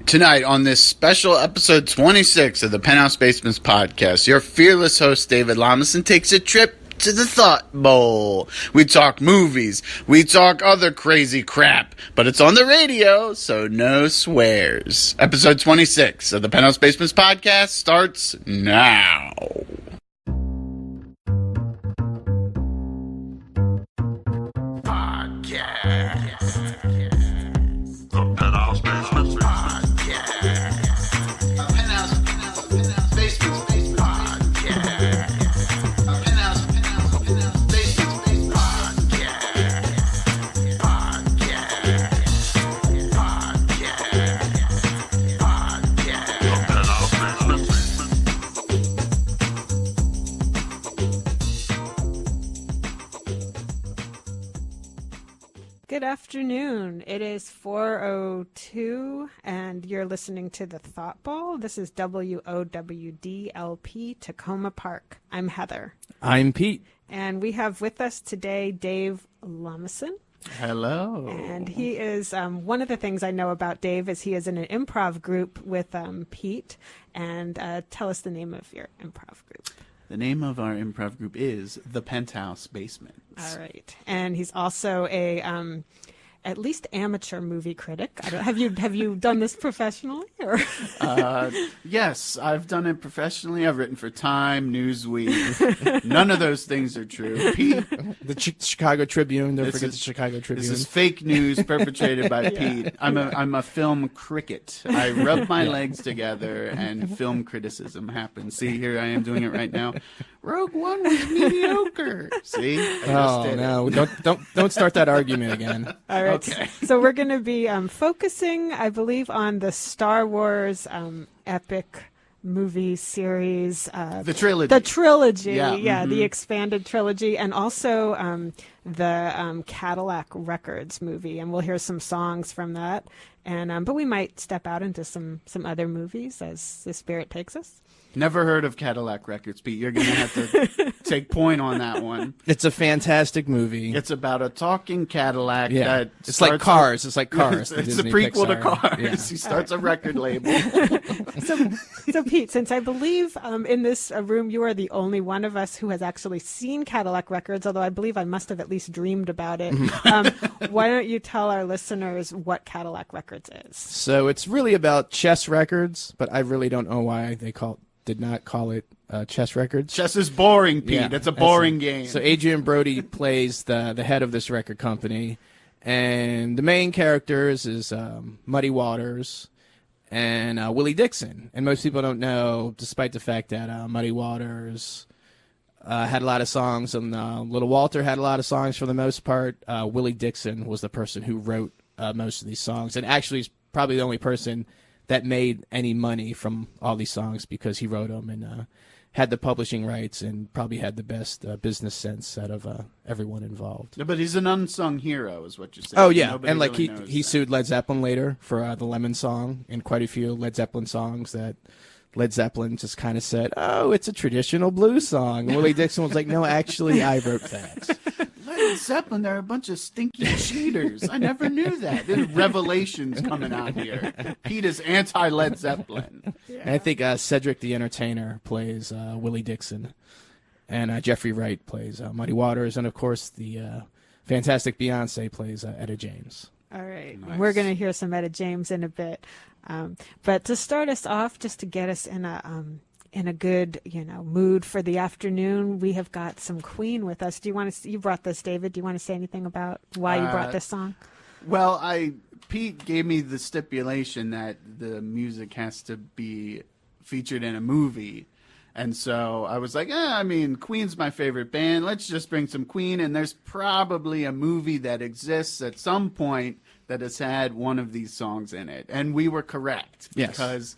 Tonight on this special episode 26 of the Penthouse Basements Podcast, your fearless host David Lomison takes a trip to the Thought Bowl. We talk movies, we talk other crazy crap, but it's on the radio, so no swears. Episode 26 of the Penthouse Basements Podcast starts now. Good afternoon. It is 4:02 and you're listening to the Thought Bowl. This is WOWDLP Takoma Park. I'm Heather. I'm Pete. And we have with us today Dave Lomison. Hello. And he is, one of the things I know about Dave is he is in an improv group with Pete. And tell us the name of your improv group. The name of our improv group is the Penthouse Basements. All right. And he's also a at least amateur movie critic. Have you done this professionally? Or? Yes, I've done it professionally. I've written for Time, Newsweek. None of those things are true. Pete, the Chicago Tribune. Don't forget the Chicago Tribune. This is fake news perpetrated by Pete. I'm a film cricket. I rub my legs together and film criticism happens. See, here I am doing it right now. Rogue One was mediocre. See? Don't start that argument again. All right. Okay. So we're going to be focusing, I believe, on the Star Wars epic movie series. The trilogy. The trilogy. Yeah. Mm-hmm. The expanded trilogy. And also the Cadillac Records movie. And we'll hear some songs from that. And but we might step out into some other movies as the spirit takes us. Never heard of Cadillac Records, Pete. You're going to have to take point on that one. It's a fantastic movie. It's about a talking Cadillac. Yeah. That it's like Cars. It's like Cars. It's a prequel to Cars. Yeah. He starts a record label. So Pete, since I believe in this room you are the only one of us who has actually seen Cadillac Records, although I believe I must have at least dreamed about it, why don't you tell our listeners what Cadillac Records is? So it's really about chess records, but I really don't know why they did not call it chess records. Chess is boring, Pete. Yeah, it's a boring game. So Adrian Brody plays the head of this record company, and the main characters is Muddy Waters and Willie Dixon. And most people don't know, despite the fact that Muddy Waters had a lot of songs, and Little Walter had a lot of songs for the most part. Willie Dixon was the person who wrote most of these songs, and actually is probably the only person that made any money from all these songs because he wrote them and had the publishing rights and probably had the best business sense out of everyone involved. But he's an unsung hero, is what you're saying. Oh, yeah. Nobody And like really he sued Led Zeppelin later for the Lemon Song and quite a few Led Zeppelin songs that Led Zeppelin just kind of said, oh, it's a traditional blues song. And Willie Dixon was like, no, actually, I wrote that. Led Zeppelin, they're a bunch of stinky cheaters. I never knew that. There's revelations coming out here. Pete is anti-Led Zeppelin. Yeah. And I think Cedric the Entertainer plays Willie Dixon. And Jeffrey Wright plays Muddy Waters. And, of course, the fantastic Beyonce plays Etta James. All right. Nice. We're going to hear some Etta James in a bit. But to start us off, just to get us in a good, mood for the afternoon, we have got some Queen with us. You brought this, David. Do you want to say anything about why you brought this song? Well, Pete gave me the stipulation that the music has to be featured in a movie. And so I was like, Queen's my favorite band. Let's just bring some Queen. And there's probably a movie that exists at some point that has had one of these songs in it. And we were correct. Yes. Because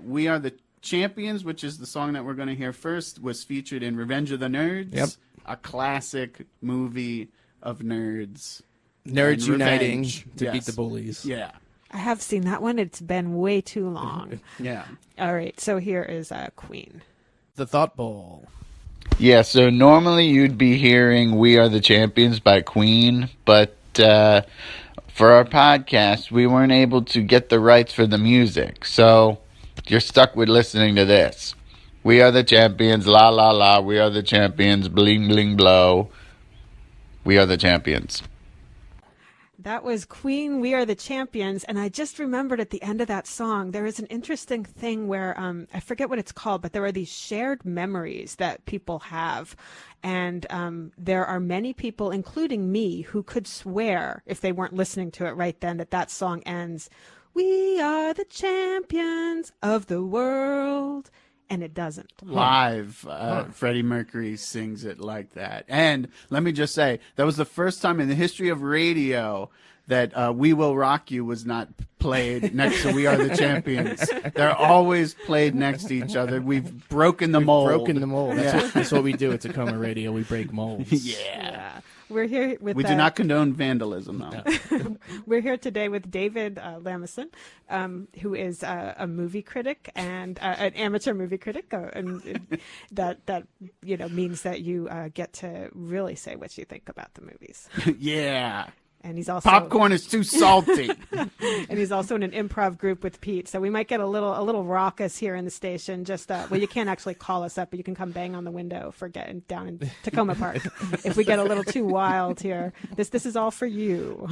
We Are the Champions, which is the song that we're going to hear first, was featured in Revenge of the Nerds. Yep. A classic movie of nerds. Nerds uniting revenge. to Yes. beat the bullies. Yeah. I have seen that one. It's been way too long. Yeah. All right. So here is Queen. The Thought Bowl. Yeah, so normally you'd be hearing We Are the Champions by Queen, but for our podcast, we weren't able to get the rights for the music. So you're stuck with listening to this. We are the champions, la la la. We are the champions, bling bling blow. We are the champions. That was Queen, We Are the Champions. And I just remembered at the end of that song, there is an interesting thing where, I forget what it's called, but there are these shared memories that people have. And there are many people, including me, who could swear, if they weren't listening to it right then, that that song ends, "We are the champions of the world." And it doesn't. Live, Freddie Mercury sings it like that. And let me just say, that was the first time in the history of radio that We Will Rock You was not played next to We Are the Champions. They're always played next to each other. We've broken the mold. Broken the mold. That's what we do at Takoma Radio. We break molds. Yeah. We're here with. We do not condone vandalism, though. No. We're here today with David Lomison, who is a movie critic and an amateur movie critic, and that means that you get to really say what you think about the movies. Yeah. And he's also popcorn is too salty. And he's also in an improv group with Pete, so we might get a little raucous here in the station. Just you can't actually call us up, but you can come bang on the window for getting down in Takoma Park if we get a little too wild here. This is all for you.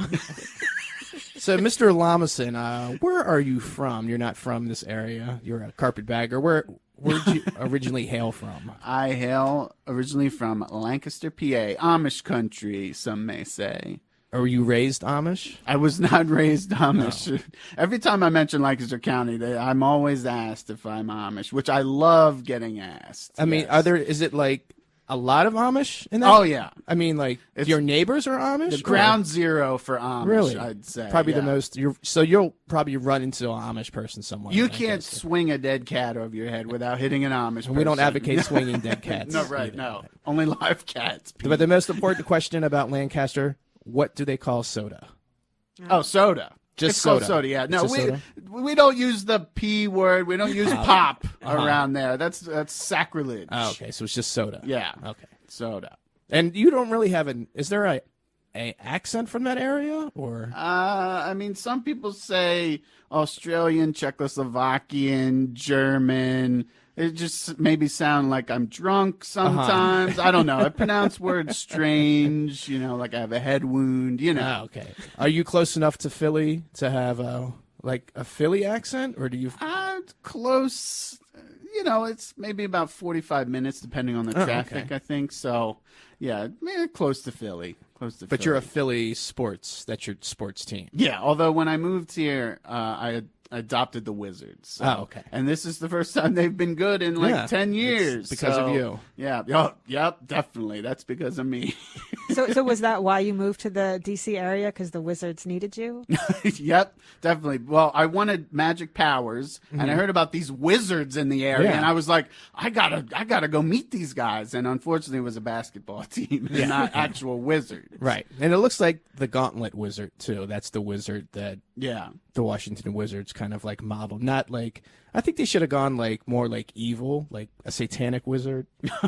So, Mr. Lomison, where are you from? You're not from this area. You're a carpetbagger. Where did you originally hail from? I hail originally from Lancaster, PA, Amish country, some may say. Were you raised Amish? I was not raised Amish. No. Every time I mention Lancaster County, I'm always asked if I'm Amish, which I love getting asked. I mean, is it like a lot of Amish in that? Oh, yeah. I mean, like, your neighbors are Amish? The ground zero for Amish, really? I'd say. Probably the most. So you'll probably run into an Amish person somewhere. You can't swing a dead cat over your head without hitting an Amish person. We don't advocate swinging dead cats. No, right, no. Only live cats. But the most important question about Lancaster, what do they call soda? Oh, soda. Just it's soda. Called soda, yeah. No, soda? we don't use the P word. We don't use pop around there. That's sacrilege. Oh, okay. So it's just soda. Yeah. Okay. Soda. And you don't really have is there a accent from that area, or? I mean, some people say Australian, Czechoslovakian, German. It just maybe sound like I'm drunk sometimes. I don't know. I pronounce words strange, like I have a head wound, Oh, okay. Are you close enough to Philly to have a Philly accent, or do you? Close. It's maybe about 45 minutes, depending on the traffic, okay. I think. So, yeah, close to Philly. But you're a Philly sports. That's your sports team. Yeah, although when I moved here, I adopted the Wizards. So, oh, okay. And this is the first time they've been good in 10 years. Because of you. Yeah. Oh, yep, definitely. That's because of me. So was that why you moved to the D.C. area? Because the Wizards needed you? Yep, definitely. Well, I wanted magic powers, and I heard about these wizards in the area, and I was like, I gotta go meet these guys. And unfortunately, it was a basketball team, and not actual wizards. Right. And it looks like the Gauntlet Wizard too. That's the wizard that the Washington Wizards kind of like modeled. Not like, I think they should have gone like more like evil, like a satanic wizard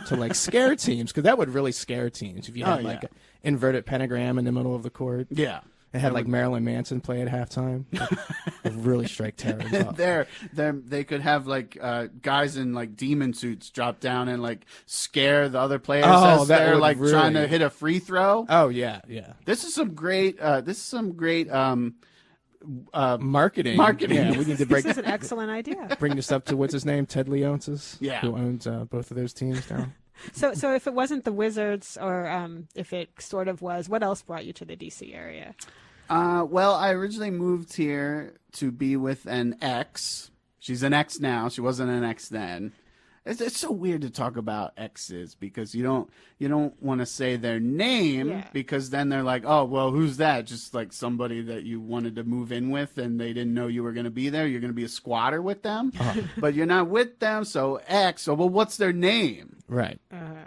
to like scare teams, because that would really scare teams if you had like an inverted pentagram in the middle of the court. Yeah. It had like Marilyn Manson play at halftime. Like, really strike terror. They could have like guys in like demon suits drop down and like scare the other players as they're like really trying to hit a free throw. Oh yeah, yeah. This is some great. Marketing. Yeah, we need to break. This is an excellent idea. Bring this up to what's his name, Ted Leonsis, who owns both of those teams now. So if it wasn't the Wizards, or if it sort of was, what else brought you to the D.C. area? Well, I originally moved here to be with an ex. She's an ex now. She wasn't an ex then. It's so weird to talk about exes, because you don't want to say their name, because then they're like, oh, well, who's that? Just like somebody that you wanted to move in with and they didn't know you were going to be there. You're going to be a squatter with them, but you're not with them. So ex. So, well, what's their name? Right.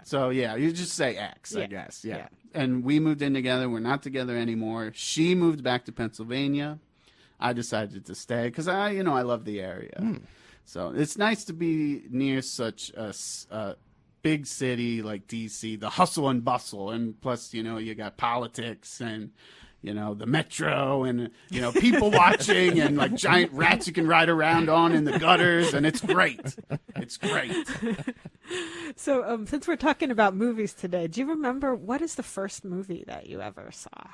So, yeah, you just say ex, I guess. Yeah. And we moved in together. We're not together anymore. She moved back to Pennsylvania. I decided to stay because I love the area. So it's nice to be near such a big city like D.C., the hustle and bustle. And plus, you got politics and, the metro and, people watching and like giant rats you can ride around on in the gutters. And it's great. It's great. So since we're talking about movies today, do you remember what is the first movie that you ever saw?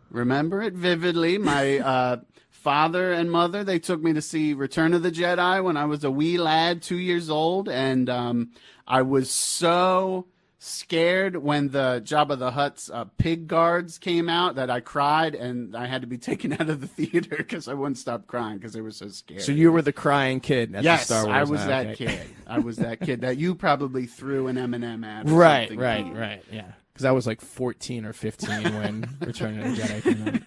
Remember it vividly. My father and mother, they took me to see Return of the Jedi when I was a wee lad, 2 years old. And I was so scared when the Jabba the Hutt's pig guards came out that I cried, and I had to be taken out of the theater because I wouldn't stop crying because they were so scared. So you were the crying kid at the Star Wars. I was that kid. I was that kid that you probably threw an M&M at. Right, yeah. Because I was like 14 or 15 when Return of the Jedi came out.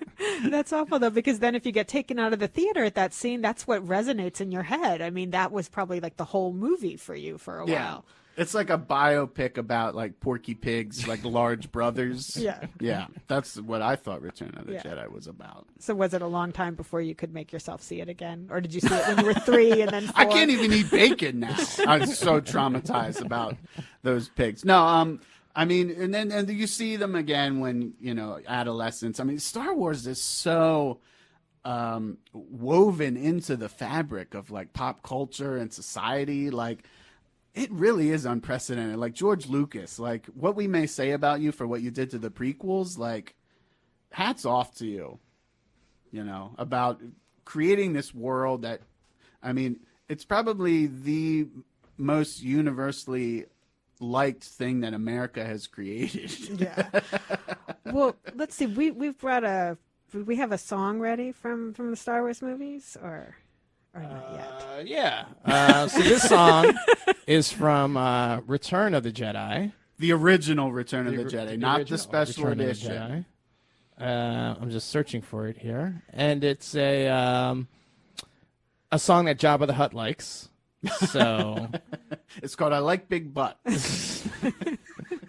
That's awful, though, because then if you get taken out of the theater at that scene, that's what resonates in your head. I mean, that was probably like the whole movie for you for a while. It's like a biopic about like Porky Pig's like large brothers. Yeah. That's what I thought Return of the Jedi was about. So was it a long time before you could make yourself see it again? Or did you see it when you were 3 and then 4? I can't even eat bacon now. I'm so traumatized about those pigs. No, I mean, and you see them again when, adolescence. I mean, Star Wars is so woven into the fabric of like pop culture and society. Like, it really is unprecedented. Like George Lucas, like what we may say about you for what you did to the prequels, like hats off to you, about creating this world that, I mean, it's probably the most universally liked thing that America has created. Yeah. Well, let's see. We've brought we have a song ready from the Star Wars movies or not yet? Yeah. So this song is from Return of the Jedi. The original Return of the Jedi, not the special edition. I'm just searching for it here, and it's a song that Jabba the Hutt likes. So it's called "I Like Big Butts."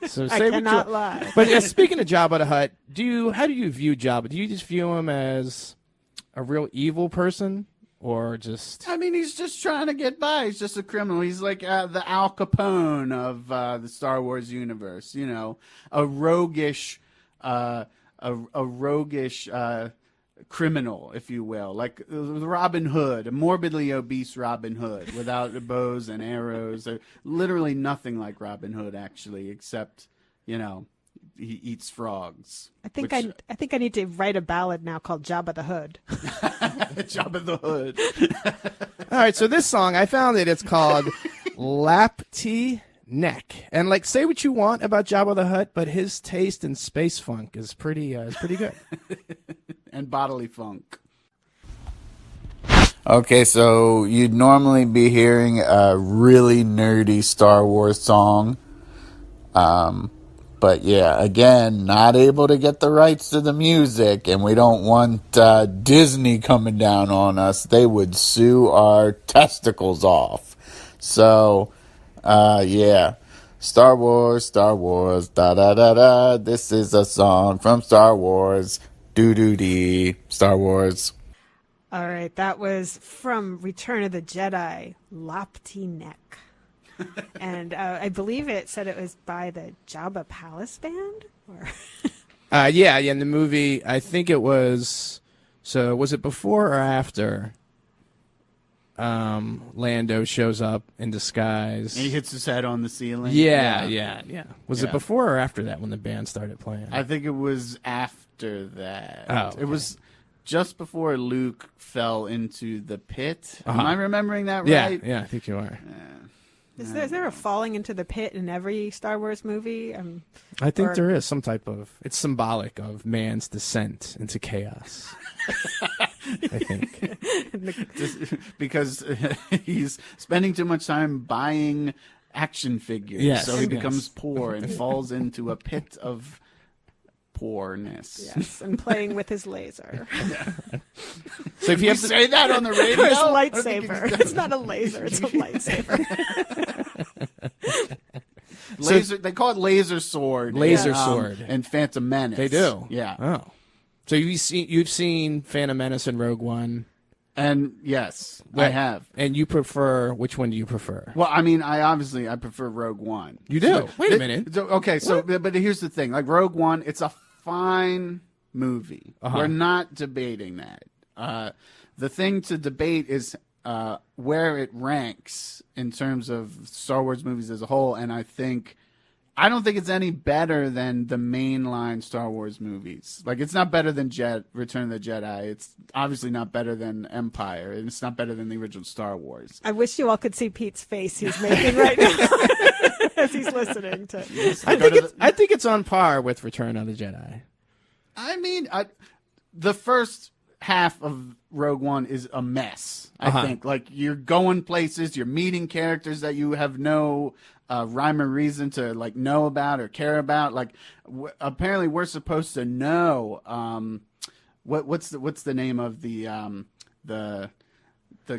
So I cannot lie. But speaking of Jabba the Hutt, how do you view Jabba? Do you just view him as a real evil person? Or just... I mean, he's just trying to get by. He's just a criminal. He's like the Al Capone of the Star Wars universe. A roguish, criminal, if you will, like Robin Hood, a morbidly obese Robin Hood, without bows and arrows. Literally nothing like Robin Hood, actually, except he eats frogs. I think I need to write a ballad now called Jabba the Hood. Jabba the Hood. All right, so this song, I found it. It's called Lapti Neck. And like, say what you want about Jabba the Hutt, but his taste in space funk is pretty good. And bodily funk. Okay, so you'd normally be hearing a really nerdy Star Wars song. But yeah, again, not able to get the rights to the music, and we don't want Disney coming down on us. They would sue our testicles off. So, yeah. Star Wars, da-da-da-da. This is a song from Star Wars. Doo-doo-dee. Star Wars. All right, that was from Return of the Jedi, Lapti Neck. And I believe it said it was by the Jabba Palace Band? Or yeah, in the movie, I think it was... So, was it before or after Lando shows up in disguise? And he hits his head on the ceiling? Yeah. Was it before or after that when the band started playing? I think it was after that. Oh, okay. It was just before Luke fell into the pit. Uh-huh. Am I remembering that right? Yeah, I think you are. Is there a falling into the pit in every Star Wars movie? I think there is some type of... It's symbolic of man's descent into chaos. I think. Just because he's spending too much time buying action figures. Yes, so he becomes poor and falls into a pit of poorness. Yes, and playing with his laser. So if you have to say that on the radio, his lightsaber. It's not a laser; it's a lightsaber. Laser. They call it laser sword. Laser sword and Phantom Menace. They do. Yeah. Oh. So you've seen Phantom Menace and Rogue One. And yes, I have. And you prefer, which one do you prefer? Well, I mean, I prefer Rogue One. You do? Wait a minute. Okay, so, but here's the thing. Like Rogue One, it's a fine movie. Uh-huh. We're not debating that. The thing to debate is where it ranks in terms of Star Wars movies as a whole, and I don't think it's any better than the mainline Star Wars movies. Like, it's not better than Return of the Jedi. It's obviously not better than Empire, and it's not better than the original Star Wars. I wish you all could see Pete's face he's making right now as he's listening to. I think it's on par with Return of the Jedi. I mean, the first half of Rogue One is a mess. I think, like, you're going places, you're meeting characters that you have no rhyme or reason to like know about or care about. Like, apparently, we're supposed to know what's the name of the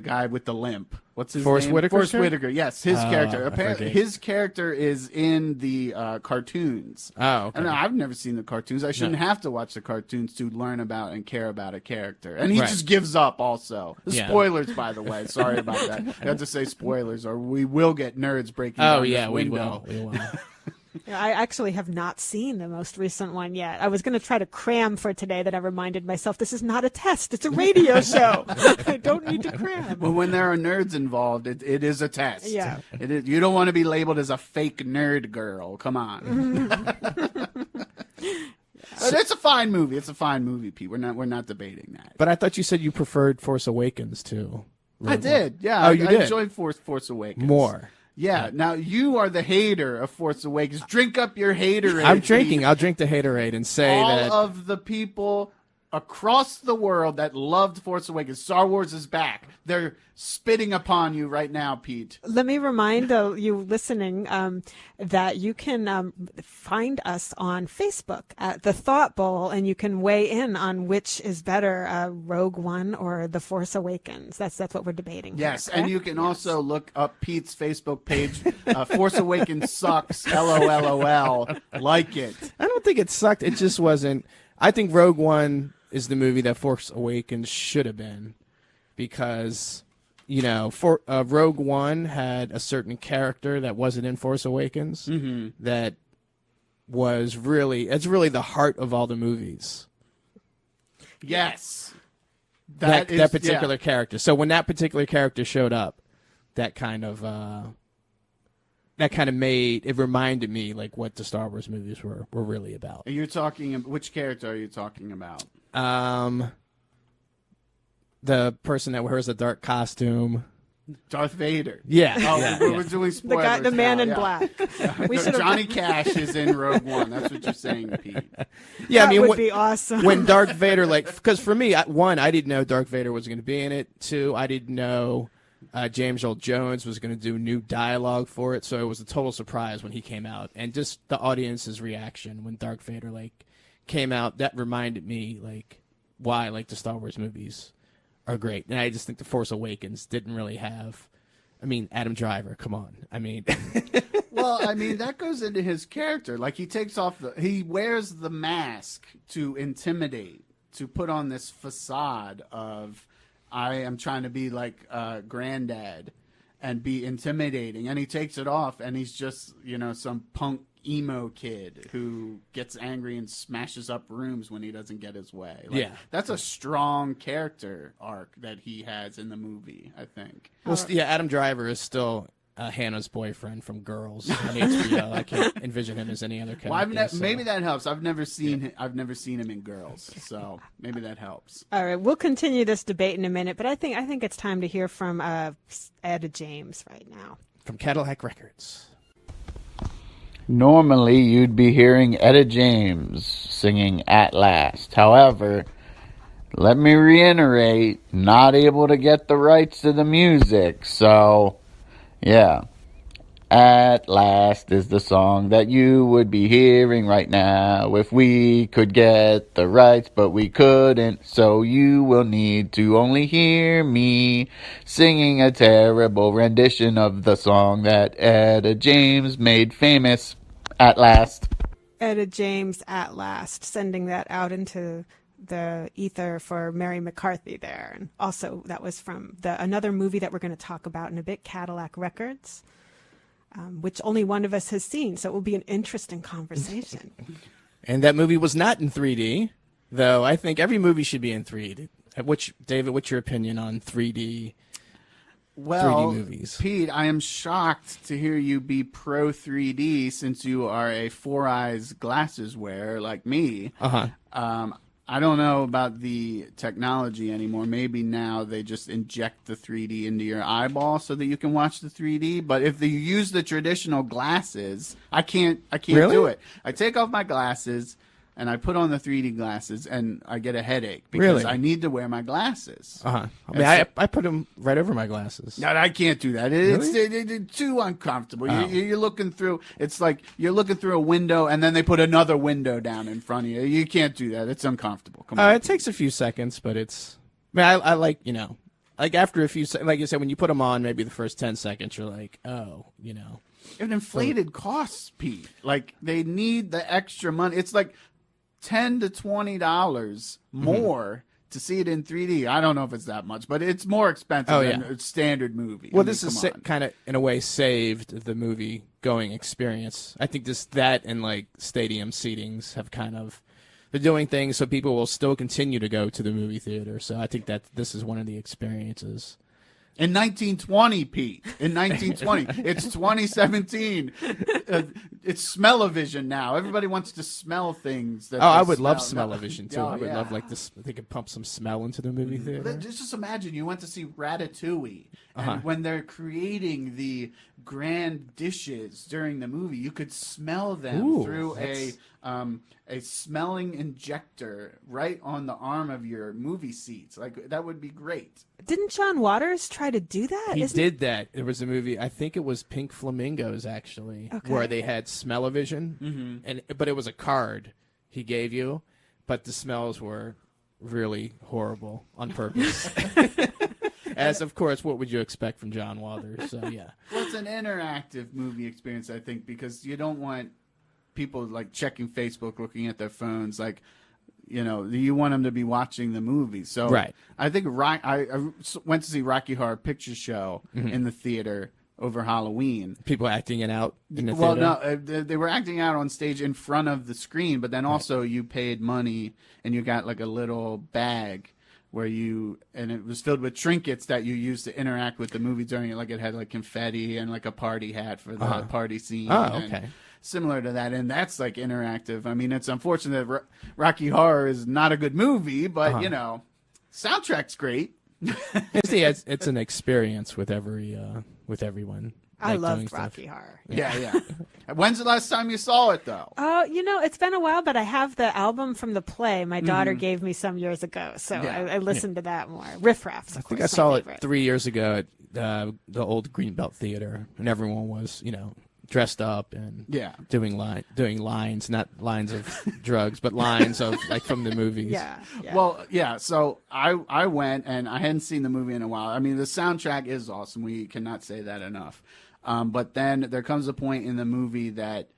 guy with the limp. What's his Forrest name? Whitaker? Forrest Whitaker. Yes, his character. I Apparently, forget. his character is in the cartoons. Oh, okay. And I've never seen the cartoons. I shouldn't have to watch the cartoons to learn about and care about a character. And he Right. just gives up also. Yeah. Spoilers, by the way. Sorry about that. I have to say spoilers or we will get nerds breaking Oh, down yeah, this we window. will. We will. Yeah, I actually have not seen the most recent one yet. I was going to try to cram for today, that I reminded myself this is not a test. It's a radio show. I don't need to cram. But when there are nerds involved, it is a test. Yeah. It is, you don't want to be labeled as a fake nerd girl. Come on. But it's a fine movie. It's a fine movie, Pete. We're not debating that. But I thought you said you preferred Force Awakens too. I did. Yeah. Oh, you I did? enjoyed Force Awakens. More. Yeah. Now you are the hater of Force Awakens. Drink up your haterade. I'm drinking. Pete. I'll drink the haterade and say All that of the people across the world that loved Force Awakens, Star Wars is back. They're spitting upon you right now, Pete. Let me remind you listening that you can find us on Facebook at The Thought Bowl, and you can weigh in on which is better, Rogue One or The Force Awakens. That's what we're debating. Yes, here, and you can also look up Pete's Facebook page. Force Awakens sucks. LOL. Like it. I don't think it sucked. It just wasn't. I think Rogue One is the movie that Force Awakens should have been, because, you know, Rogue One had a certain character that wasn't in Force Awakens that was really the heart of all the movies. Yes. That particular character. So when that particular character showed up, that kind of made it reminded me like what the Star Wars movies were really about. You're talking. Which character are you talking about? The person that wears a dark costume. Darth Vader. Yeah. Oh, yeah, we're doing spoilers. the man now, in yeah. black. We should Johnny Cash is in Rogue One. That's what you're saying, Pete. Yeah, that I mean, would be awesome. when Darth Vader, because for me, one, I didn't know Darth Vader was going to be in it. Two, I didn't know James Earl Jones was going to do new dialogue for it. So it was a total surprise when he came out, and just the audience's reaction when Darth Vader came out. That reminded me why the Star Wars movies are great. And I just think The Force Awakens didn't really have. I mean, Adam Driver, come on. I mean, Well, I mean, that goes into his character. Like, he wears the mask to intimidate, to put on this facade of, I am trying to be like granddad and be intimidating. And he takes it off, and he's just, some punk emo kid who gets angry and smashes up rooms when he doesn't get his way. Yeah. That's a strong character arc that he has in the movie, I think. well, Adam Driver is still Hannah's boyfriend from Girls on HBO. I can't envision him as any other character. Well, maybe that helps. I've never seen him in Girls, so maybe that helps. All right, we'll continue this debate in a minute, but I think it's time to hear from Etta James right now. From Cadillac Records. Normally, you'd be hearing Etta James singing At Last. However, let me reiterate, not able to get the rights to the music. So, yeah. At Last is the song that you would be hearing right now if we could get the rights, but we couldn't. So you will need to only hear me singing a terrible rendition of the song that Etta James made famous. At Last. Etta James, At Last, sending that out into the ether for Mary McCarthy there. And also, that was from another movie that we're going to talk about in a bit, Cadillac Records, which only one of us has seen. So it will be an interesting conversation. And that movie was not in 3D. Though I think every movie should be in 3D. David, what's your opinion on 3D? Well, 3D movies. Pete, I am shocked to hear you be pro 3D since you are a Four Eyes glasses wearer like me. I don't know about the technology anymore. Maybe now they just inject the 3D into your eyeball so that you can watch the 3D. But if you use the traditional glasses, I can't Really? do it. I take off my glasses and I put on the 3D glasses and I get a headache because Really? I need to wear my glasses. I mean, I put them right over my glasses. No, I can't do that. It's too uncomfortable. You're looking through. It's like you're looking through a window, and then they put another window down in front of you. You can't do that. It's uncomfortable. Come on. It takes a few seconds, but it's. I mean, I like like after a few, like you said, when you put them on, maybe the first 10 seconds, you're like, oh, An inflated costs, Pete. Like they need the extra money. It's like $10 to $20 more to see it in 3D. I don't know if it's that much, but it's more expensive than a standard movie. Well, this is kind of, in a way, saved the movie going experience. I think that and like stadium seatings have kind of, they're doing things so people will still continue to go to the movie theater. So I think that this is one of the experiences. In 1920, Pete. In 1920. It's 2017. It's smell-o-vision now. Everybody wants to smell things. I would love smell-o-vision, too. I would love, like, this. They could pump some smell into the movie theater. Just imagine you went to see Ratatouille. And when they're creating the grand dishes during the movie, you could smell them through a smelling injector right on the arm of your movie seats. Like, that would be great. Didn't John Waters try to do that? He did that. There was a movie, I think it was Pink Flamingos, actually, where they had smell-o-vision, but it was a card he gave you, but the smells were really horrible on purpose. As, of course, what would you expect from John Waters? So, yeah. Well, it's an interactive movie experience, I think, because you don't want people, like, checking Facebook, looking at their phones, like, you want them to be watching the movie. So right. I think I went to see Rocky Horror Picture Show in the theater over Halloween. People acting it out in the theater? Well, no, they were acting out on stage in front of the screen, but then also you paid money and you got like a little bag and it was filled with trinkets that you used to interact with the movie during it. Like it had like confetti and like a party hat for the party scene. Oh, okay. Similar to that, and that's like interactive. I mean, it's unfortunate that Rocky Horror is not a good movie, but soundtrack's great. It's an experience with everyone. I loved Rocky Horror. Yeah. When's the last time you saw it, though? Oh, it's been a while, but I have the album from the play my daughter gave me some years ago, so I listened to that more. Riff Raffs, of course. I think I saw it 3 years ago at the old Greenbelt Theater, and everyone was, dressed up and doing lines, not lines of drugs, but lines of like from the movies. Yeah. Well, yeah. So I went and I hadn't seen the movie in a while. I mean, the soundtrack is awesome. We cannot say that enough. But then there comes a point in the movie that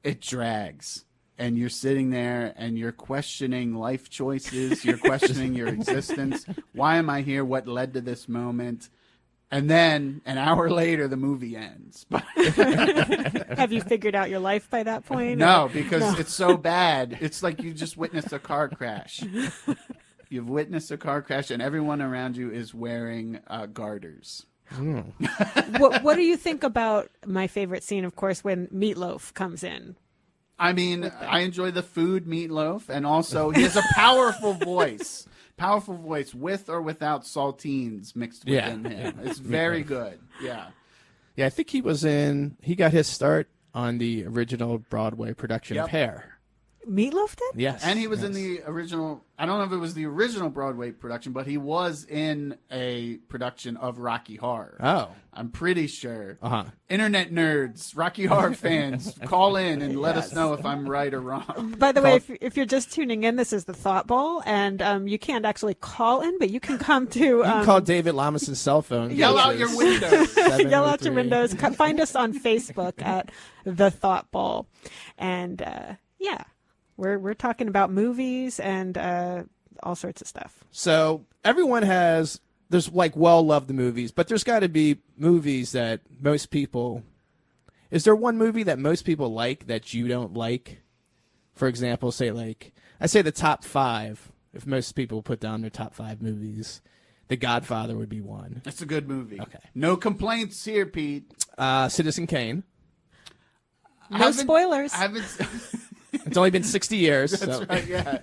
it drags. And you're sitting there and you're questioning life choices. You're questioning your existence. Why am I here? What led to this moment? And then an hour later, the movie ends. Have you figured out your life by that point? No, because it's so bad. It's like you just witnessed a car crash. You've witnessed a car crash, and everyone around you is wearing garters. What do you think about my favorite scene, of course, when Meatloaf comes in? I mean, I enjoy the food, Meatloaf, and also he has a powerful voice. Powerful voice with or without saltines mixed within him. It's very good. Yeah. Yeah, I think he got his start on the original Broadway production of Hair. Meatloaf did? Yes. And he was in the original, I don't know if it was the original Broadway production, but he was in a production of Rocky Horror. Oh. I'm pretty sure. Internet nerds, Rocky Horror fans, call in and let us know if I'm right or wrong. By the way, if you're just tuning in, this is the Thought Bowl, and you can't actually call in, but you can come to... you can call David Lomison's cell phone. Yell out your windows. Yell out your windows. Find us on Facebook at The Thought Bowl. And, We're talking about movies and all sorts of stuff. So everyone there's like well-loved movies, but there's got to be movies that most people... Is there one movie that most people like that you don't like for example, say the top 5. If most people put down their top 5 movies, The Godfather would be one. That's a good movie. Okay. No complaints here, Pete. Citizen Kane. No spoilers. I haven't. It's only been 60 years. That's so. right. Yeah.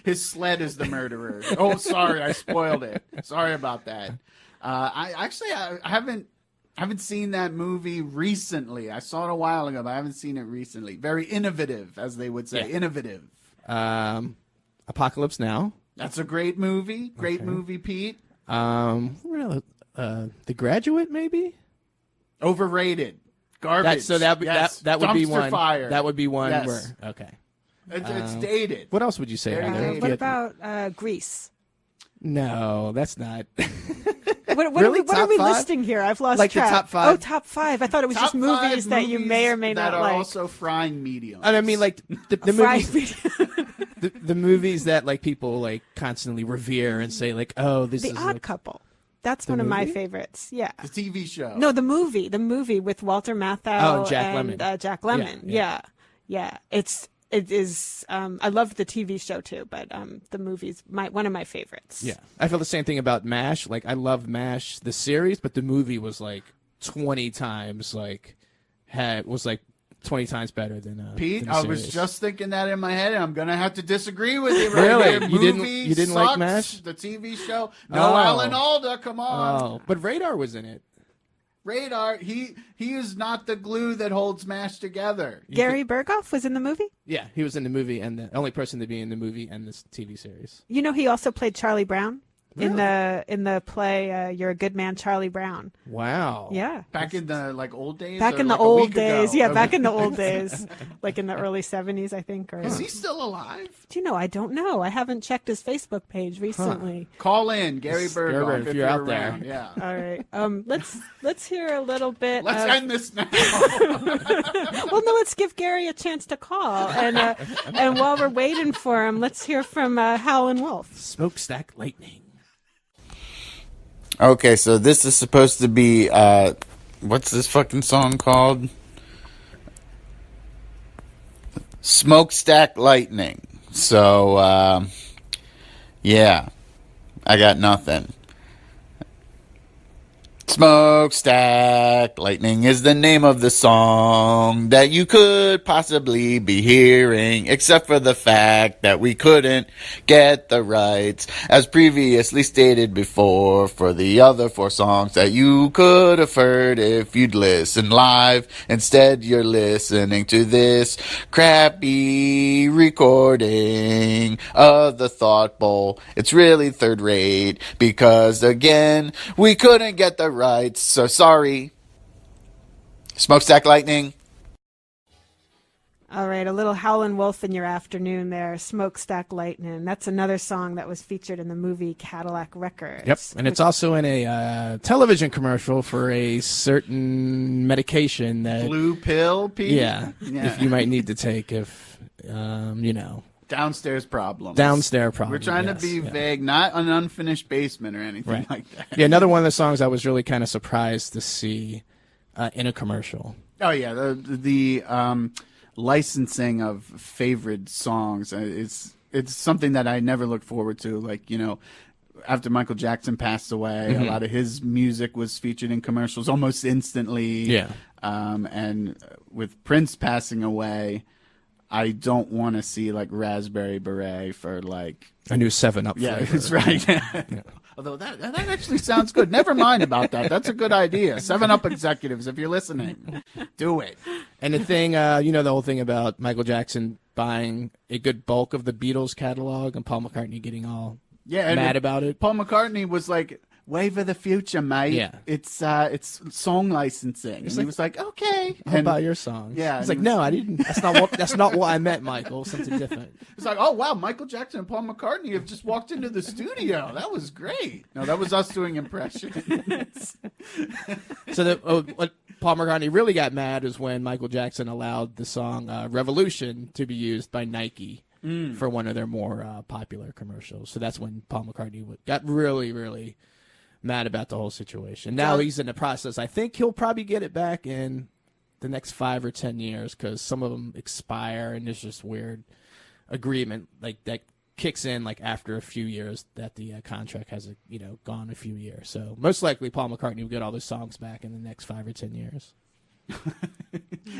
His sled is the murderer. Oh, sorry, I spoiled it. Sorry about that. I haven't seen that movie recently. I saw it a while ago, but I haven't seen it recently. Very innovative, as they would say. Yeah. Innovative. Apocalypse Now. That's a great movie. Great movie, Pete. The Graduate, maybe. Overrated. Garbage. That would be one. Fire. That would be one. Yes. Where okay. It's dated. What else would you say? What about Grease? No, that's not. What Really? what are we Top 5? listing here? I've lost Like track. the top 5? Oh, top 5. I thought it was just movies that you may or may not that are like. also frying mediums. And I mean, like the Fried movies, the movies that like people like constantly revere and say like, oh, this The is Odd like, Couple. That's one of my movie? favorites. Yeah. The TV show. No, the movie with Walter Matthau and Jack and Lemmon. Jack Lemmon. Yeah. It is. I love the TV show too, but the movie's one of my favorites. Yeah, I feel the same thing about MASH. Like I love MASH the series, but the movie was like 20 times was 20 times better than Pete, than the I was series. just thinking that in my head, and I'm gonna have to disagree with you. Right Really? here. You didn't like Sucks. MASH? The TV show? No, Alan Alda. Come on. Oh, but Radar was in it. Radar. He is not the glue that holds MASH together. Gary Berghoff was in the movie. Yeah, he was in the movie, and the only person to be in the movie and this TV series. You know, he also played Charlie Brown in Really? the play "You're a Good Man, Charlie Brown." Wow. Yeah. Back in the old days. Back or in the like a old week days. ago? Yeah, back in the old days, like in the early 70s, I think. Or Is he still alive? do you know? I don't know. I haven't checked his Facebook page recently. Call in Gary Berghoff if you're out around. there. Yeah. All right. Let's hear a little bit. Let's end this now. Well, no, let's give Gary a chance to call, and while we're waiting for him, let's hear from Howlin' Wolf. Smokestack Lightning. Okay, so this is supposed to be, what's this fucking song called? Smokestack Lightning. So, yeah, I got nothing. Smokestack Lightning is the name of the song that you could possibly be hearing, except for the fact that we couldn't get the rights, as previously stated before, for the other 4 songs that you could have heard if you'd listen live. Instead, you're listening to this crappy recording of the Thought Bowl. It's really third rate, because again, we couldn't get the rights, so sorry. Smokestack Lightning. All right, a little Howlin' Wolf in your afternoon there, Smokestack Lightning. That's another song that was featured in the movie Cadillac Records. Yep, and it's also in a television commercial for a certain medication that Blue pill, Pete? Yeah, if you might need to take if Downstairs problems. Downstairs problem. We're trying to be vague, not an unfinished basement or anything like that. Yeah, another one of the songs I was really kind of surprised to see in a commercial. Oh yeah, the licensing of favorite songs. It's something that I never looked forward to. Like, after Michael Jackson passed away, a lot of his music was featured in commercials almost instantly. Yeah. And with Prince passing away, I don't want to see like Raspberry Beret for like a new 7-Up yeah, flavor. that's right. Yeah. Although that actually sounds good. Never mind about that. That's a good idea. 7-Up executives, if you're listening, do it. And the thing, the whole thing about Michael Jackson buying a good bulk of the Beatles catalog and Paul McCartney getting all mad about it. Paul McCartney was like, "Wave of the future, mate. Yeah. It's song licensing." And he was like, "Okay, I'll buy your songs." Yeah, it's like, no, I didn't. That's not what I meant, Michael. Something different. It's like, oh wow, Michael Jackson and Paul McCartney have just walked into the studio. That was great. No, that was us doing impressions. So what Paul McCartney really got mad is when Michael Jackson allowed the song "Revolution" to be used by Nike for one of their more popular commercials. So that's when Paul McCartney got really, really mad about the whole situation. Now he's in the process. I think he'll probably get it back, and the next 5 or 10 years, because some of them expire, and there's just weird agreement like that kicks in like after a few years that the contract has gone a few years. So most likely Paul McCartney will get all those songs back in the next 5 or 10 years.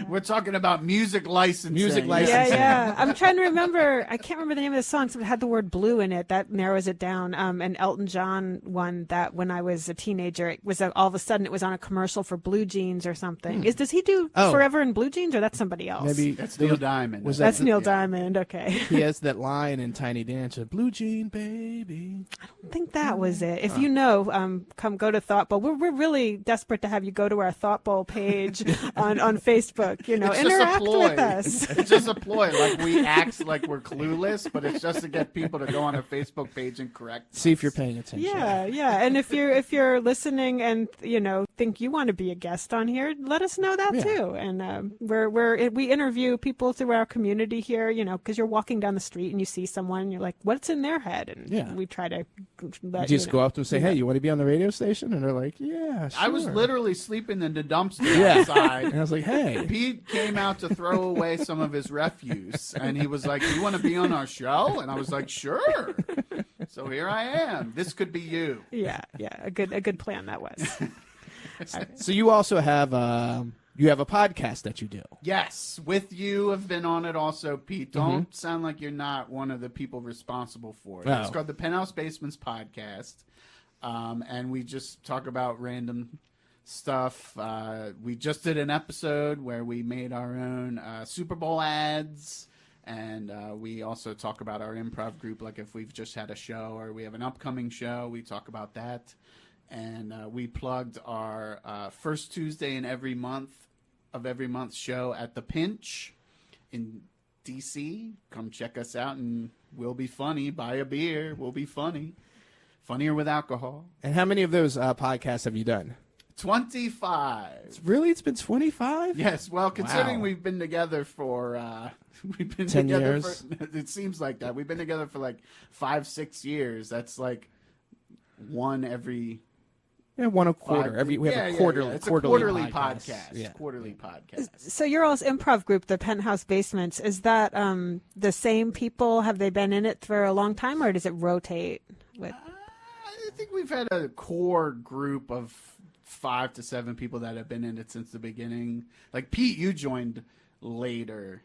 We're talking about music licensing. Yeah. I'm trying to remember. I can't remember the name of the song, so it had the word blue in it. That narrows it down. And Elton John one that when I was a teenager, it was all of a sudden it was on a commercial for blue jeans or something. Does he do Forever in Blue Jeans, or that's somebody else? Maybe that's Neil Diamond. That's Neil Diamond. Okay. He has that line in Tiny Dancer, "Blue Jean Baby." I don't think that was it. If you know, come go to Thought Bowl. We're really desperate to have you go to our Thought Bowl page on Facebook. Interact with us. It's just a ploy. Like we act like we're clueless, but it's just to get people to go on our Facebook page and correct. See if you're paying attention. Yeah. And if you're listening and think you want to be a guest on here, let us know that too. And we interview people through our community here. Because you're walking down the street and you see someone, and you're like, what's in their head? And we try to go up to them and say, hey, you want to be on the radio station? And they're like, yeah, sure. I was literally sleeping in the dumpster outside. And I was like, hey. Pete came out to throw away some of his refuse, and he was like, you want to be on our show? And I was like, sure. So here I am. This could be you. Yeah. A good plan that was. So you also have a podcast that you do. Yes. With you have been on it also, Pete. Don't sound like you're not one of the people responsible for it. It's called the Penthouse Basements Podcast. And we just talk about random stuff. We just did an episode where we made our own Super Bowl ads, and we also talk about our improv group, like if we've just had a show or we have an upcoming show, we talk about that. And we plugged our first Tuesday in every month show at the Pinch in DC. Come check us out, and we'll be funny. Buy a beer. We'll be funny. Funnier with alcohol. And how many of those podcasts have you done? 25. Really? It's been 25? Yes. Well, considering we've been together for 10 years. It seems like that. We've been together for like 5-6 years. That's like one every. Yeah, one a quarter. We have a quarterly. It's a quarterly podcast. Yeah. Quarterly podcast. So your all's improv group, the Penthouse Basements, is that the same people? Have they been in it for a long time, or does it rotate with? I think we've had a core group of 5 to 7 people that have been in it since the beginning. Like Pete, you joined later.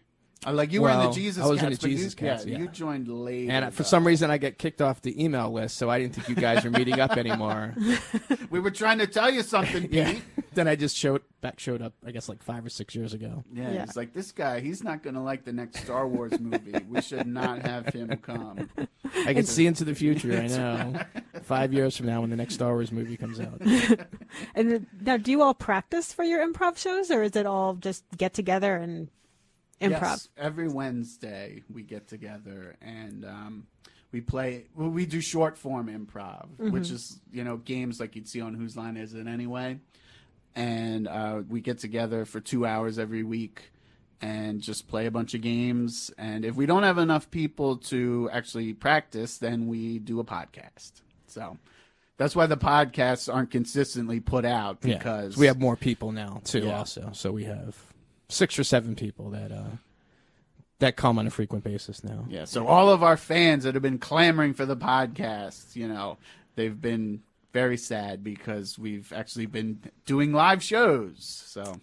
Like you were in the Jesus Cats. I was in the Jesus Cats. Yeah, you joined later. And for some reason, I get kicked off the email list, so I didn't think you guys were meeting up anymore. We were trying to tell you something, Pete. Yeah. Then I just showed up, I guess, like 5 or 6 years ago. Yeah. It's like, this guy, he's not going to like the next Star Wars movie. We should not have him come. I can see into the future, I know. 5 years from now when the next Star Wars movie comes out. And now, do you all practice for your improv shows, or is it all just get together and improv? Yes, every Wednesday we get together and we play. Well, we do short form improv, which is games like you'd see on Whose Line Is It Anyway, and we get together for 2 hours every week and just play a bunch of games. And if we don't have enough people to actually practice, then we do a podcast. So that's why the podcasts aren't consistently put out, because we have more people now too. Also, so we have 6 or 7 people that come on a frequent basis now. Yeah, so all of our fans that have been clamoring for the podcast, they've been very sad because we've actually been doing live shows. So,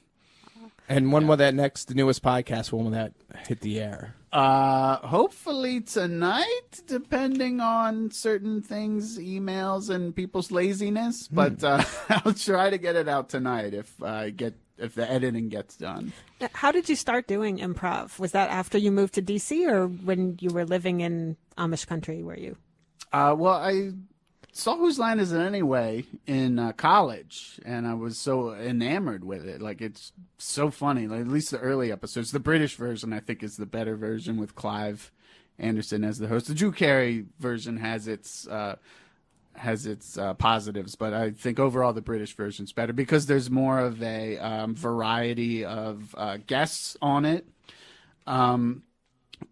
and when will the newest podcast, when will that hit the air? Hopefully tonight, depending on certain things, emails and people's laziness. But I'll try to get it out tonight if the editing gets done. How did you start doing improv? Was that after you moved to DC, or when you were living in Amish country? Were you? Well, I saw Whose Line Is It Anyway in college, and I was so enamored with it. Like, it's so funny. Like, at least the early episodes. The British version, I think, is the better version with Clive Anderson as the host. The Drew Carey version has its positives, but I think overall the British version's better because there's more of a variety of guests on it.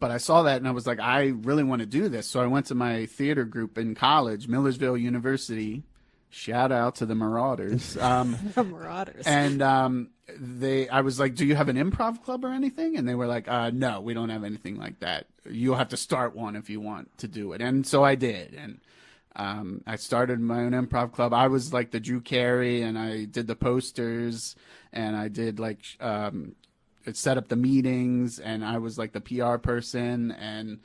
But I saw that and I was like, I really want to do this. So I went to my theater group in college, Millersville University, Shout out to the Marauders. The Marauders. And I was like, do you have an improv club or anything? And they were like, no, we don't have anything like that. You'll have to start one if you want to do it. And so I did. And I started my own improv club. I was like the Drew Carey, and I did the posters, and I did like set up the meetings, and I was like the PR person. And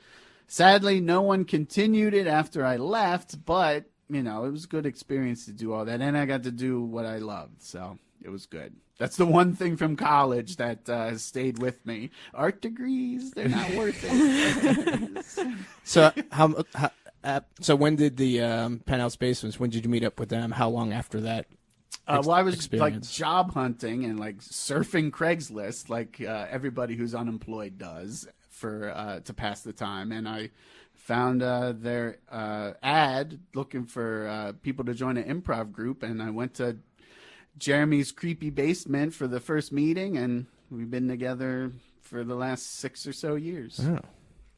sadly, no one continued it after I left, but it was a good experience to do all that, and I got to do what I loved, so it was good. That's the one thing from college that has stayed with me. Art degrees, they're not worth it. So so when did the Penthouse Basements, when did you meet up with them? How long after that well, I was experience? like job hunting and like surfing Craigslist like everybody who's unemployed does to pass the time, and I found their ad looking for people to join an improv group, and I went to Jeremy's creepy basement for the first meeting, and we've been together for the last 6 or so years. Oh.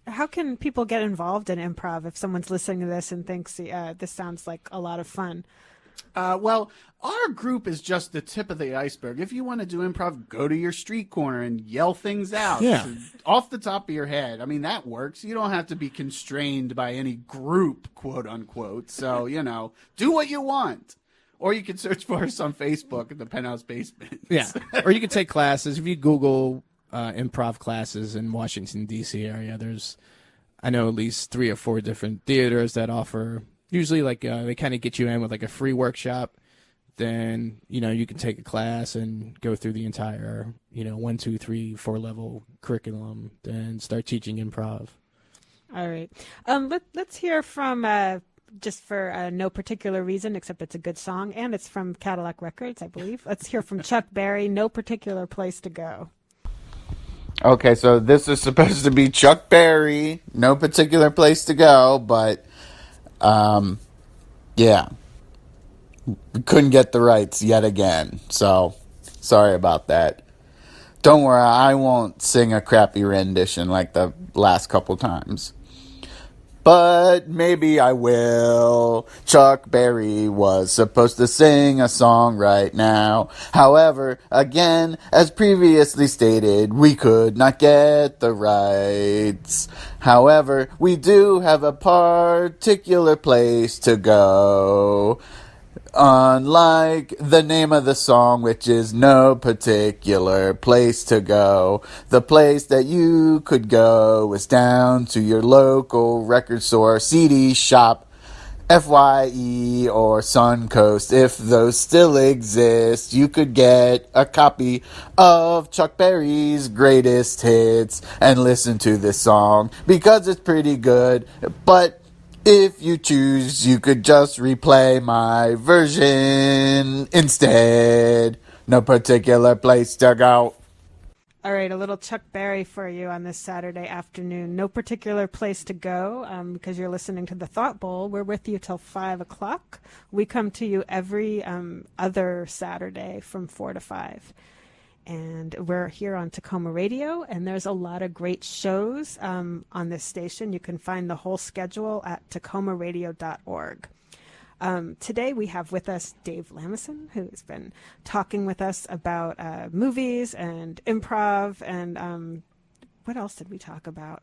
How can people get involved in improv if someone's listening to this and thinks this sounds like a lot of fun? Well, our group is just the tip of the iceberg. If you want to do improv, go to your street corner and yell things out off the top of your head. I mean, that works. You don't have to be constrained by any group, quote unquote. So, do what you want. Or you can search for us on Facebook at the Penthouse Basement. Yeah. Or you can take classes. If you Google improv classes in Washington, D.C. area, I know at least 3 or 4 different theaters that offer, usually like they kind of get you in with like a free workshop. Then, you can take a class and go through the entire, 1, 2, 3, 4 level curriculum, then start teaching improv. All right. Let's hear from, just for no particular reason, except it's a good song, and it's from Cadillac Records, I believe. Let's hear from Chuck Berry, No Particular Place to Go. Okay, so this is supposed to be Chuck Berry, No Particular Place to Go, but, yeah. We couldn't get the rights yet again, so sorry about that. Don't worry, I won't sing a crappy rendition like the last couple times. But maybe I will. Chuck Berry was supposed to sing a song right now. However, again, as previously stated, we could not get the rights. However, we do have a particular place to go. Unlike the name of the song, which is No Particular Place to Go, the place that you could go is down to your local record store, CD shop, FYE, or Suncoast. If those still exist, you could get a copy of Chuck Berry's greatest hits and listen to this song because it's pretty good, but if you choose, you could just replay my version instead. No particular place to go. All right, a little Chuck Berry for you on this Saturday afternoon. No particular place to go because you're listening to The Thought Bowl. We're with you till 5 o'clock. We come to you every other Saturday from 4 to 5. And we're here on Takoma Radio, and there's a lot of great shows on this station. You can find the whole schedule at takomaradio.org. Today we have with us Dave Lomison, who's been talking with us about movies and improv, and what else did we talk about?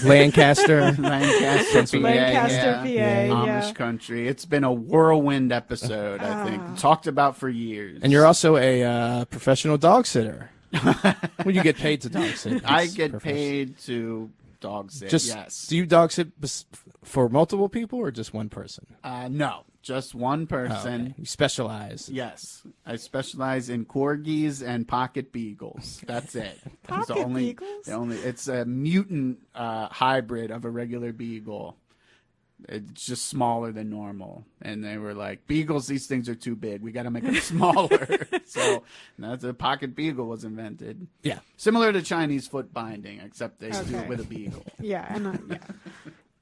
Lancaster, PA, Lancaster, PA, Amish country. It's been a whirlwind episode, I think. Talked about for years. And you're also a professional dog sitter. Well, you get paid to dog sit. I get paid to dog sit, yes. Do you dog sit for multiple people or just one person? No, just one person. Oh, okay. You specialize. Yes. I specialize in corgis and pocket beagles. That's it. Beagles? It's a mutant hybrid of a regular beagle. It's just smaller than normal. And they were like, beagles, these things are too big. We got to make them smaller. So that's a pocket beagle was invented. Yeah. Similar to Chinese foot binding, except they do it with a beagle. Yeah.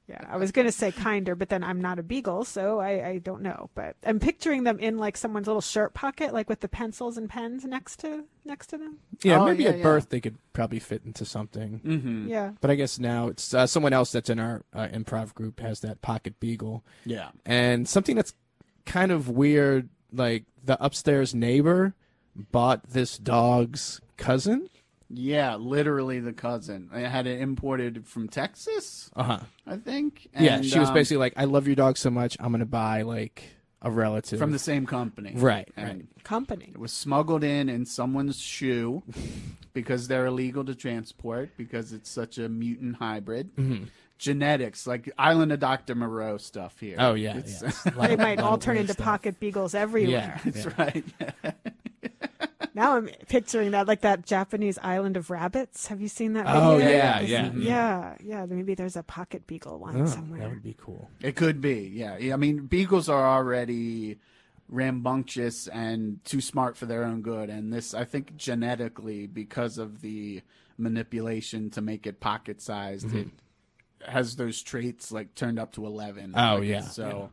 Yeah, I was going to say kinder, but then I'm not a beagle, so I don't know. But I'm picturing them in like someone's little shirt pocket, like with the pencils and pens next to them. Yeah, maybe at birth they could probably fit into something. Mm-hmm. Yeah. But I guess now it's someone else that's in our improv group has that pocket beagle. Yeah. And something that's kind of weird. Like the upstairs neighbor bought this dog's cousin. Yeah, literally the cousin. I had it imported from Texas, I think. Yeah, And, she was basically like, I love your dog so much, I'm going to buy, like, a relative. from the same company. Right, And right. Company. it was smuggled in someone's shoe because they're illegal to transport because it's such a mutant hybrid. Mm-hmm. Genetics, like Island of Dr. Moreau stuff here. Oh, yeah. It's- Yeah. They might all turn weird into stuff. pocket beagles everywhere. Yeah. That's right. Now I'm picturing that, like that Japanese Island of Rabbits. Have you seen that video? Oh, yeah, yeah. Yeah. Maybe there's a pocket beagle one Oh, somewhere. that would be cool. It could be, yeah. I mean, beagles are already rambunctious and too smart for their own good. And this, I think, genetically, because of the manipulation to make it pocket-sized, it has those traits, like, turned up to 11. Oh, Like, yeah. So,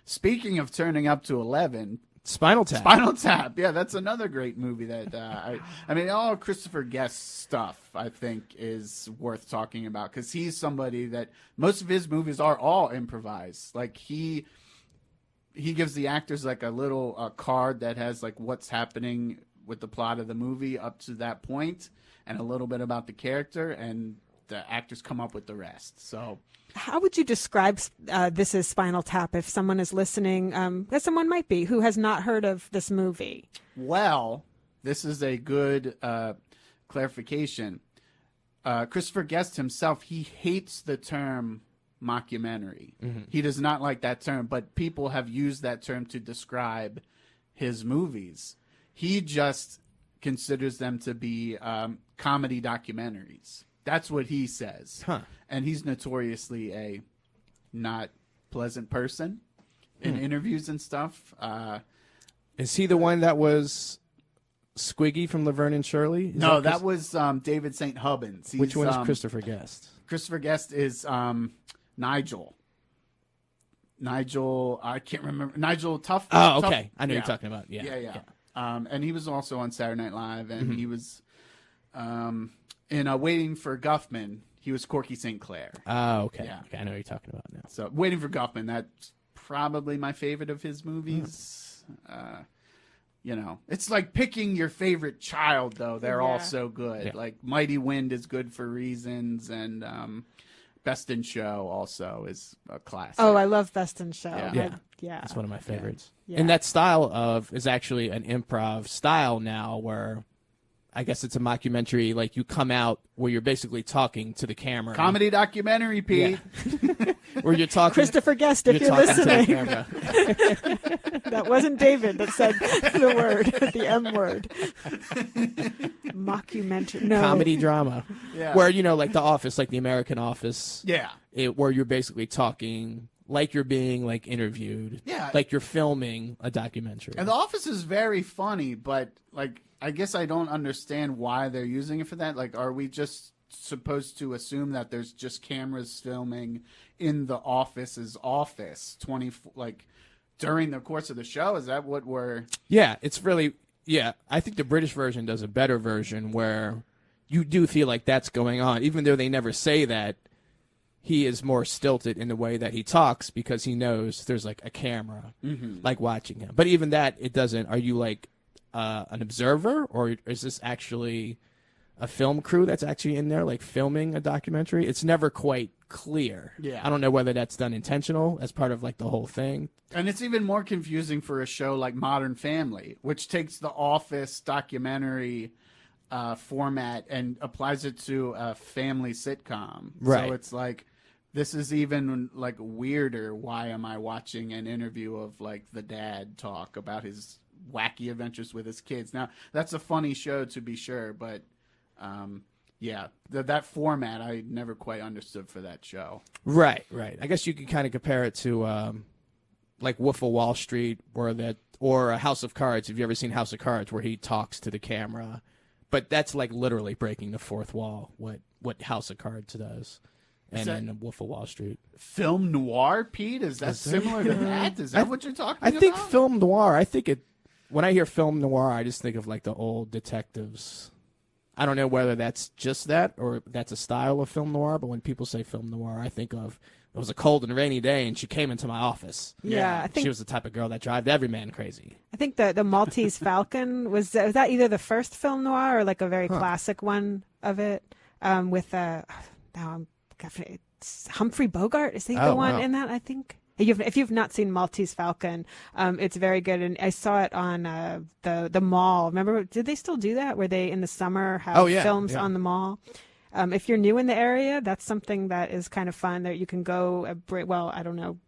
speaking of turning up to 11... Spinal Tap. Spinal Tap, yeah, that's another great movie that I mean, all Christopher Guest stuff I think is worth talking about because he's somebody that most of his movies are all improvised. Like he gives the actors like a little card that has like what's happening with the plot of the movie up to that point and a little bit about the character, and the actors come up with the rest. So. How would you describe this as Spinal Tap if someone is listening, as someone might be, who has not heard of this movie? Well, this is a good clarification. Christopher Guest himself, he hates the term mockumentary. He does not like that term, but people have used that term to describe his movies. He just considers them to be comedy documentaries. That's what he says. Huh. And he's notoriously a not pleasant person in interviews and stuff. Is he the one that was Squiggy from Laverne and Shirley? Is No, that Chris- was David St. Hubbins. Which one is He's, Christopher Guest? Christopher Guest is Nigel. Nigel, I can't remember. Nigel Tough. Oh, Tough- okay. I know yeah. you're talking about. Yeah. Yeah. And he was also on Saturday Night Live, and he was in Waiting for Guffman. He was Corky St. Clair. Oh, okay. Yeah. Okay. I know what you're talking about now. So Waiting for Guffman, that's probably my favorite of his movies. You know, it's like picking your favorite child, though. They're all Yeah. so good. Yeah. Like Mighty Wind is good for reasons, and Best in Show also is a classic. Oh, I love Best in Show. Yeah. Yeah. That's one of my favorites. Yeah. And that style is actually an improv style now where I guess it's a mockumentary. Like you come out where you're basically talking to the camera. Comedy documentary, Pete. Yeah. Where you're talking. Christopher Guest, if you're talking to the listening. camera. That wasn't David that said the word, the M word. Mockumentary. No. Comedy drama. Yeah. Where, you know, like The Office, like the American Office. Yeah. Where you're basically talking like you're being like interviewed. Yeah. Like you're filming a documentary. And The Office is very funny, but like I guess I don't understand why they're using it for that. Like, are we just supposed to assume that there's just cameras filming in the office's office during the course of the show? Is that what we're? Yeah, it's really, yeah. I think the British version does a better version where you do feel like that's going on, even though they never say that. He is more stilted in the way that he talks because he knows there's like a camera like watching him. But even that, it doesn't. Are you like an observer, or is this actually a film crew that's actually in there like filming a documentary? It's never quite clear. Yeah. I don't know whether that's done intentional as part of like the whole thing. And it's even more confusing for a show like Modern Family, which takes the Office documentary format and applies it to a family sitcom. Right. So it's like, this is even like weirder. Why am I watching an interview of like the dad talk about his wacky adventures with his kids? Now, that's a funny show to be sure, but yeah, that format I never quite understood for that show. Right. I guess you could kind of compare it to like Wolf of Wall Street or House of Cards. Have you ever seen House of Cards where he talks to the camera? But that's like literally breaking the fourth wall, what House of Cards does. And then Wolf of Wall Street. Film noir, Pete? Is that similar to that? Is that what you're talking about? I think film noir, when I hear film noir, I just think of like the old detectives. I don't know whether that's just that or that's a style of film noir, but when people say film noir, I think of it was a cold and rainy day, and she came into my office. Yeah, I think She was the type of girl that drives every man crazy. I think the Maltese Falcon was that either the first film noir or like a very classic one of it, with now it's Humphrey Bogart. Is he the one in that? I think. If you've not seen Maltese Falcon, it's very good, and I saw it on the mall. Remember, did they still do that? Where they in the summer have films on the mall? If you're new in the area, that's something that is kind of fun. That you can go. I don't know.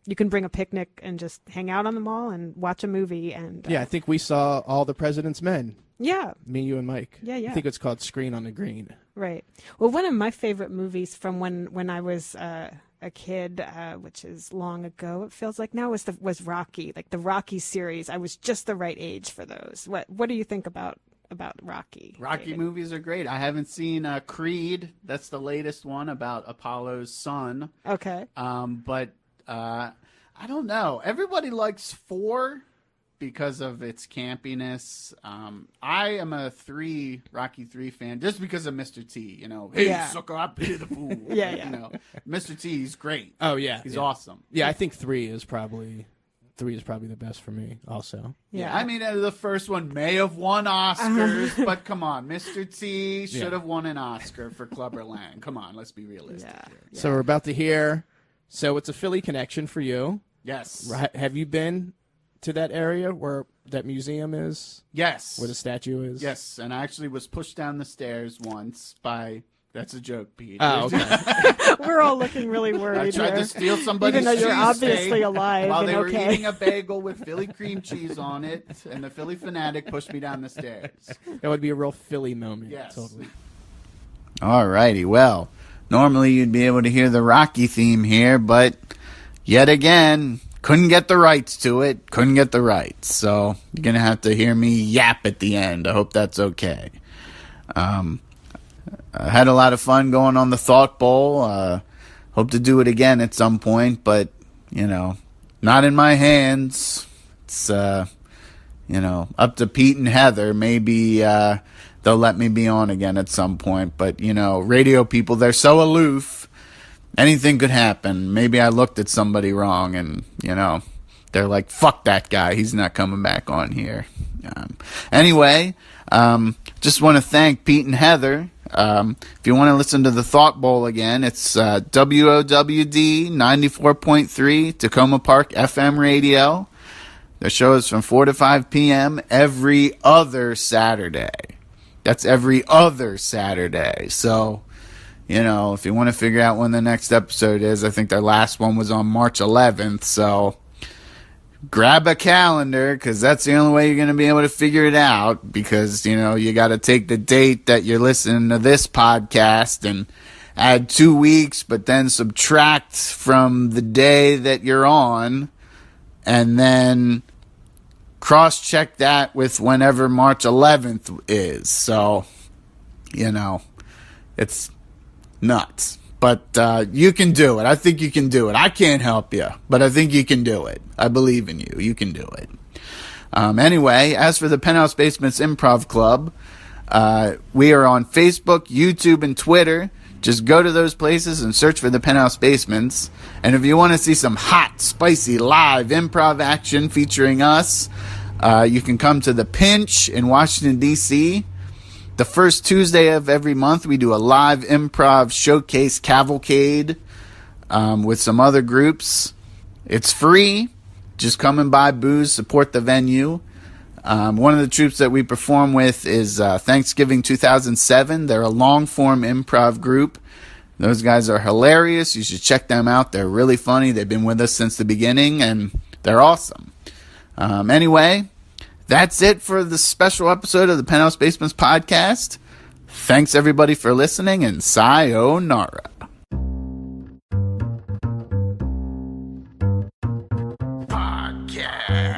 You can bring a picnic and just hang out on the mall and watch a movie. And I think we saw All the President's Men. Yeah. Me, you, and Mike. Yeah. I think it's called Screen on the Green. Right. Well, one of my favorite movies from when I was a kid, which is long ago, it feels like now, was Rocky, like the Rocky series. I was just the right age for those. What do you think about Rocky? Rocky David? movies are great. I haven't seen Creed. That's the latest one about Apollo's son. Okay. But I don't know. Everybody likes 4 because of its campiness. I am a Rocky 3 fan just because of Mr. T. You know, hey sucker, I pity the fool. Yeah. You know, Mr. T, he's great. Oh yeah, he's awesome. Yeah, I think 3 is probably the best for me. Also. Yeah, I mean the first one may have won Oscars, but come on, Mr. T should have won an Oscar for Clubber Lang. Come on, let's be realistic here. So we're about to hear. So it's a Philly connection for you. Yes. Have you been to that area where that museum is? Yes. Where the statue is? Yes, and I actually was pushed down the stairs once by... That's a joke, Pete. Oh, okay. We're all looking really worried. I tried here. to steal somebody's Even though you're cheesesteak obviously alive while and they were okay. eating a bagel with Philly cream cheese on it, and the Philly fanatic pushed me down the stairs. That would be a real Philly moment. Yes. Totally. All righty. Well, normally you'd be able to hear the Rocky theme here, but yet again, couldn't get the rights to it. Couldn't get the rights. So you're going to have to hear me yap at the end. I hope that's okay. I had a lot of fun going on the Thought Bowl. Hope to do it again at some point, but, not in my hands. It's, up to Pete and Heather. Maybe they'll let me be on again at some point. But, radio people, they're so aloof. Anything could happen. Maybe I looked at somebody wrong and, they're like, fuck that guy. He's not coming back on here. Anyway, just want to thank Pete and Heather. If you want to listen to the Thought Bowl again, it's WOWD 94.3 Takoma Park FM radio. The show is from 4 to 5 p.m. every other Saturday. That's every other Saturday. So, if you want to figure out when the next episode is, I think their last one was on March 11th. So grab a calendar, because that's the only way you're going to be able to figure it out, because, you got to take the date that you're listening to this podcast and add 2 weeks, but then subtract from the day that you're on, and then cross-check that with whenever March 11th is. So, it's nuts. But you can do it. I think you can do it. I can't help you, but I think you can do it. I believe in you. You can do it. Anyway, as for the Penthouse Basements Improv Club, we are on Facebook, YouTube, and Twitter. Just go to those places and search for the Penthouse Basements. And if you want to see some hot, spicy, live improv action featuring us, you can come to The Pinch in Washington, D.C., the first Tuesday of every month. We do a live improv showcase cavalcade with some other groups. It's free. Just come and buy booze, support the venue. One of the troops that we perform with is Thanksgiving 2007. They're a long-form improv group. Those guys are hilarious. You should check them out. They're really funny. They've been with us since the beginning, and they're awesome. Anyway, that's it for the special episode of the Penthouse Basements Podcast. Thanks, everybody, for listening, and sayonara. Podcast.